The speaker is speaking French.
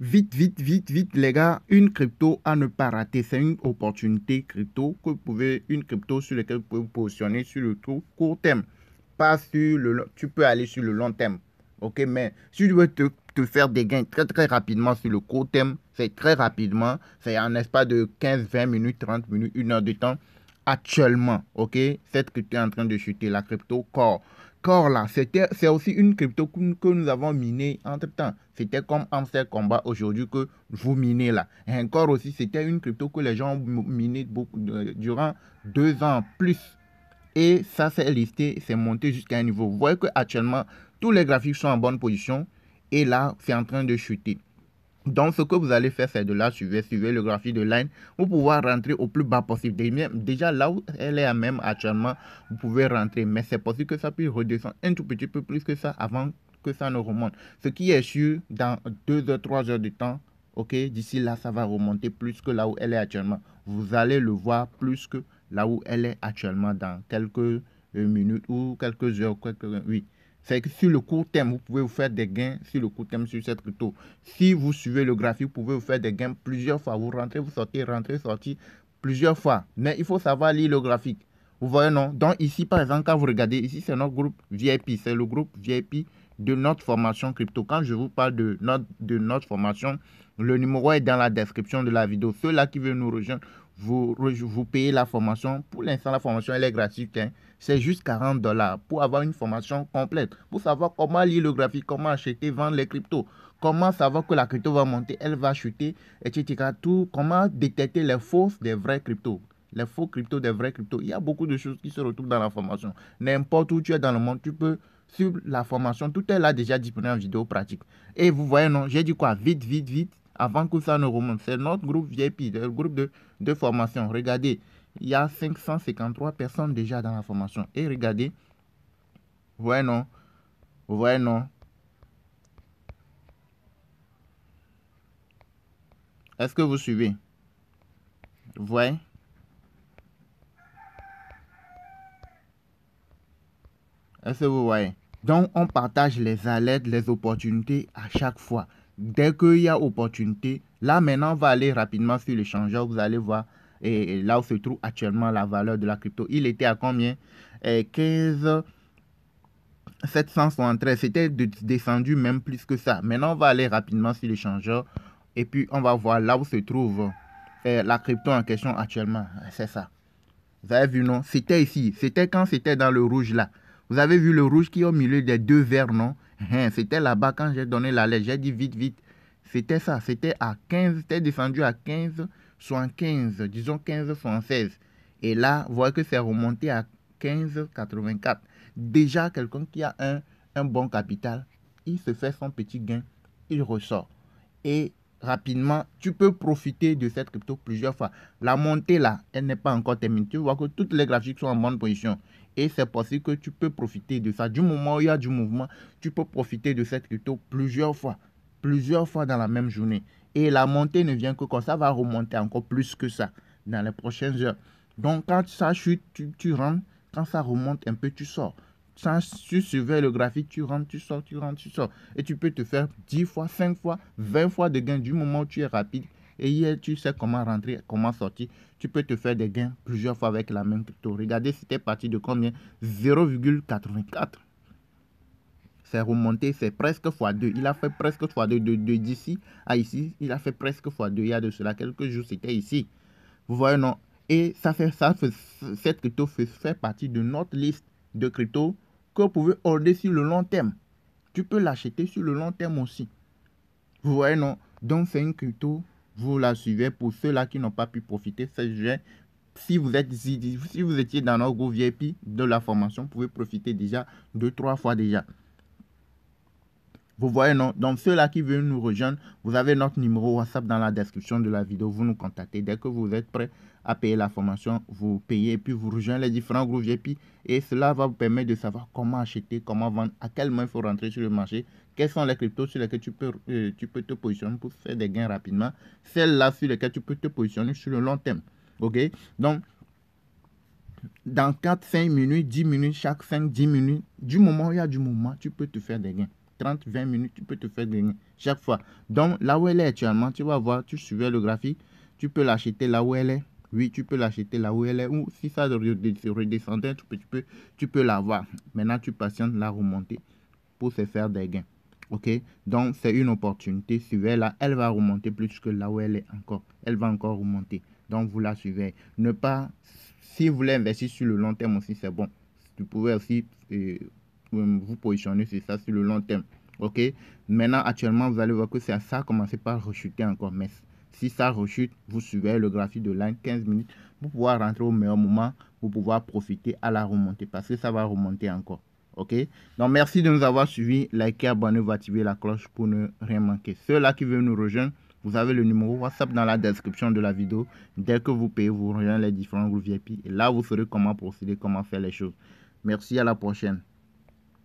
Vite, vite, vite, vite, les gars, une crypto à ne pas rater. C'est une opportunité crypto une crypto sur laquelle vous pouvez vous positionner sur le court terme. Pas sur tu peux aller sur le long terme. Ok, mais si tu veux te faire des gains très, très rapidement sur le court terme, c'est très rapidement. C'est en espace de 15, 20 minutes, 30 minutes, 1 heure de temps. Actuellement, ok, cette crypto est en train de chuter, la crypto Core. Core là, c'est aussi une crypto que nous avons minée entre temps. C'était comme Amster Combat aujourd'hui que vous minez là. Et encore aussi, c'était une crypto que les gens ont miné durant 2 ans plus. Et ça s'est listé, c'est monté jusqu'à un niveau. Vous voyez qu'actuellement, tous les graphiques sont en bonne position. Et là, c'est en train de chuter. Donc, ce que vous allez faire, c'est de là, suivez le graphique de Line pour pouvoir rentrer au plus bas possible. Déjà, là où elle est même actuellement, vous pouvez rentrer. Mais c'est possible que ça puisse redescendre un tout petit peu plus que ça avant que ça ne remonte. Ce qui est sûr, dans 2 heures, 3 heures de temps, ok, d'ici là, ça va remonter plus que là où elle est actuellement. Vous allez le voir plus que là où elle est actuellement dans quelques minutes ou quelques heures, oui. C'est que sur le court terme, vous pouvez vous faire des gains sur le court terme sur cette crypto. Si vous suivez le graphique, vous pouvez vous faire des gains plusieurs fois. Vous rentrez, vous sortez, rentrez, sortez plusieurs fois. Mais il faut savoir lire le graphique. Vous voyez, non? Donc ici, par exemple, quand vous regardez, ici, c'est notre groupe VIP. C'est le groupe VIP de notre formation crypto. Quand je vous parle de notre formation, le numéro est dans la description de la vidéo. Ceux-là qui veulent nous rejoindre, vous payez la formation. Pour l'instant, la formation, elle est gratuite. Hein. C'est juste 40$ pour avoir une formation complète. Pour savoir comment lire le graphique, comment acheter, vendre les cryptos. Comment savoir que la crypto va monter, elle va chuter, etc. Tout, comment détecter les fausses des vrais cryptos. Les faux cryptos des vrais cryptos. Il y a beaucoup de choses qui se retrouvent dans la formation. N'importe où tu es dans le monde, tu peux suivre la formation. Tout est là déjà disponible en vidéo pratique. Et vous voyez, non, j'ai dit quoi? Vite, vite, vite, avant que ça ne remonte. C'est notre groupe VIP, le groupe de formation. Regardez, il y a 553 personnes déjà dans la formation. Et regardez, vous voyez, non? Vous voyez, non? Est-ce que vous suivez? Vous voyez? Est-ce que vous voyez? Donc, on partage les alertes, les opportunités à chaque fois. Dès qu'il y a opportunité, là maintenant, on va aller rapidement sur l'échangeur. Vous allez voir et là où se trouve actuellement la valeur de la crypto. Il était à combien? 15 773. C'était descendu même plus que ça. Maintenant, on va aller rapidement sur l'échangeur et puis on va voir là où se trouve la crypto en question actuellement. C'est ça. Vous avez vu, non? C'était ici. C'était quand c'était dans le rouge là. Vous avez vu le rouge qui est au milieu des deux verts, non? C'était là-bas quand j'ai donné la lettre. J'ai dit vite, vite. C'était ça. C'était à 15. C'était descendu à 15, 75. Disons 15, 76. Et là, vous voyez que c'est remonté à 15, 84. Déjà, quelqu'un qui a un bon capital, il se fait son petit gain. Il ressort. Et rapidement, tu peux profiter de cette crypto plusieurs fois. La montée là, elle n'est pas encore terminée. Tu vois que toutes les graphiques sont en bonne position. Et c'est possible que tu peux profiter de ça. Du moment où il y a du mouvement, tu peux profiter de cette crypto plusieurs fois. Plusieurs fois dans la même journée. Et la montée ne vient que quand ça va remonter encore plus que ça dans les prochaines heures. Donc quand ça chute, tu rentres. Quand ça remonte un peu, tu sors. Sans tu surveilles le graphique, tu rentres, tu sors, tu rentres, tu sors. Et tu peux te faire 10 fois, 5 fois, 20 fois de gains du moment où tu es rapide. Et hier, tu sais comment rentrer, comment sortir. Tu peux te faire des gains plusieurs fois avec la même crypto. Regardez, c'était parti de combien? 0,84. C'est remonté, c'est presque x2. Il a fait presque x2 d'ici à ici. Il a fait presque x2. Il y a de cela quelques jours, c'était ici. Vous voyez, non? Et cette crypto fait partie de notre liste de crypto que vous pouvez order sur le long terme. Tu peux l'acheter sur le long terme aussi. Vous voyez, non? Donc, c'est une crypto. Vous la suivez pour ceux-là qui n'ont pas pu profiter. Si vous étiez dans notre groupe VIP de la formation, vous pouvez profiter déjà 2-3 fois déjà. Vous voyez, non? Donc, ceux-là qui veulent nous rejoindre, vous avez notre numéro WhatsApp dans la description de la vidéo. Vous nous contactez. Dès que vous êtes prêt à payer la formation, vous payez et puis vous rejoignez les différents groupes VIP. Et cela va vous permettre de savoir comment acheter, comment vendre, à quel moment il faut rentrer sur le marché, quelles sont les cryptos sur lesquelles tu peux te positionner pour faire des gains rapidement, celles-là sur lesquelles tu peux te positionner sur le long terme. OK? Donc, dans 4, 5 minutes, 10 minutes, chaque 5, 10 minutes, du moment où il y a du mouvement, tu peux te faire des gains. 30, 20 minutes, tu peux te faire gagner chaque fois. Donc, là où elle est actuellement, tu vas voir, tu suivais le graphique, tu peux l'acheter là où elle est. Oui, tu peux l'acheter là où elle est. Ou si ça redescendait, tu peux l'avoir. Maintenant, tu patientes la remonter pour se faire des gains. Ok, donc c'est une opportunité. Suivez-la, elle va remonter plus que là où elle est encore. Elle va encore remonter. Donc vous la suivez. Ne pas, si vous voulez investir sur le long terme aussi, c'est bon. Vous pouvez aussi vous positionner sur ça sur le long terme. Ok, maintenant actuellement vous allez voir que ça a commencé par rechuter encore. Mais si ça rechute, vous suivez le graphique de line 15 minutes pour pouvoir rentrer au meilleur moment, pour pouvoir profiter à la remontée parce que ça va remonter encore. Ok, donc merci de nous avoir suivis. Likez, abonnez-vous, activez la cloche pour ne rien manquer. Ceux-là qui veulent nous rejoindre, vous avez le numéro WhatsApp dans la description de la vidéo. Dès que vous payez, vous rejoignez les différents groupes VIP. Et là, vous saurez comment procéder, comment faire les choses. Merci, à la prochaine.